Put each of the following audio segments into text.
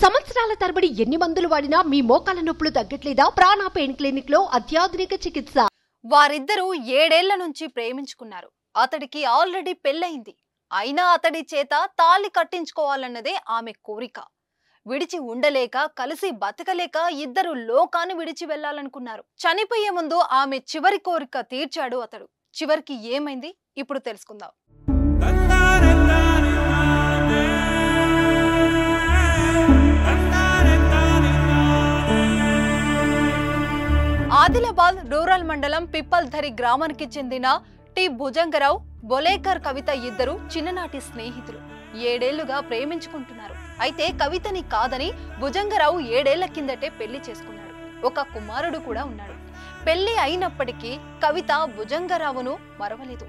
సంవత్సరాల తరబడి ఎన్ని మందులు వాడినా మీ మోకాల నొప్పులు తగ్గట్లేదా? ప్రాణ పెయిన్ క్లినిక్ లో అత్యాధునిక చికిత్స. వారిద్దరూ 7 ఏళ్ల నుంచి ప్రేమించుకున్నారు. అతడికి ఆల్రెడీ పెళ్లయింది. అయినా అతడి చేత తాళి కట్టించుకోవాలన్నదే ఆమె కోరిక. విడిచి ఉండలేక, కలిసి బతకలేక ఇద్దరు లోకాన్ని విడిచి వెళ్లాలనుకున్నారు. చనిపోయే ముందు ఆమె చివరి కోరిక తీర్చాడు అతడు. చివరికి ఏమైంది ఇప్పుడు తెలుసుకుందాం. ఆదిలాబాద్ రూరల్ మండలం పిప్పల్ధరి గ్రామానికి చెందిన టి భుజంగరావు, బొలేకర్ కవిత ఇద్దరు చిన్ననాటి స్నేహితులు. 7 ఏళ్లుగా ప్రేమించుకుంటున్నారు. అయితే కవితని కాదని భుజంగరావు 7 ఏళ్ల కిందటే పెళ్లి చేసుకున్నాడు. ఒక కుమారుడు కూడా ఉన్నాడు. పెళ్లి అయినప్పటికీ కవిత భుజంగరావును మరవలేదు.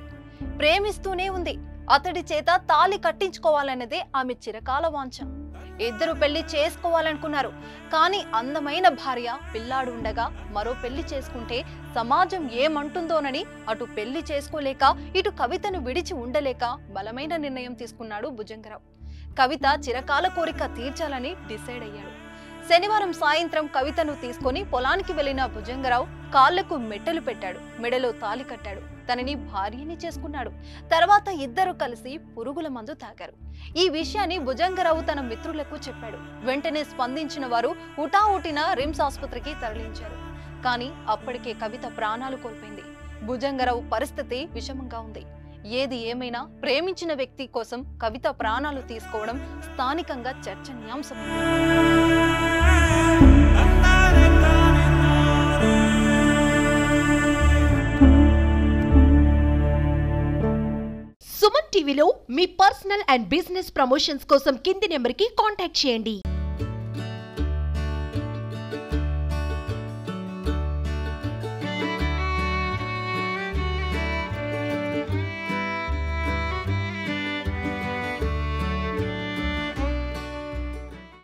ప్రేమిస్తూనే ఉంది. అతడి చేత తాళి కట్టించుకోవాలన్నదే ఆమె చిరకాల వాంఛ. ఇద్దరు పెళ్లి చేసుకోవాలనుకున్నారు. కానీ అందమైన భార్య, పిల్లాడు ఉండగా మరో పెళ్లి చేసుకుంటే సమాజం ఏమంటుందోనని అటు పెళ్లి చేసుకోలేక, ఇటు కవితను విడిచి ఉండలేక బలమైన నిర్ణయం తీసుకున్నాడు భుజంగరావు. కవిత చిరకాల కోరిక తీర్చాలని డిసైడ్ అయ్యాడు. శనివారం సాయంత్రం కవితను తీసుకుని పొలానికి వెళ్లిన భుజంగరావు కాళ్లకు మెట్టలు పెట్టాడు. మెడలో తాళి కట్టాడు. తనని భార్యని చేసుకున్నాడు. తర్వాత ఇద్దరు కలిసి పురుగుల మందు తాగారు. ఈ విషయాన్ని భుజంగరావు తన మిత్రులకు చెప్పాడు. వెంటనే స్పందించిన వారు హుటాహుటిన రిమ్స్ ఆసుపత్రికి తరలించారు. కానీ అప్పటికే కవిత ప్రాణాలు కోల్పోయింది. భుజంగరావు పరిస్థితి విషమంగా ఉంది. ఏది ఏమైనా ప్రేమించిన వ్యక్తి కోసం కవిత ప్రాణాలు తీసుకోవడం స్థానికంగా చర్చనీయాంశం. సుమన్ టీవీలో మీ పర్సనల్ అండ్ బిజినెస్ ప్రమోషన్స్ కోసం కింది నెంబర్కి కాంటాక్ట్ చేయండి.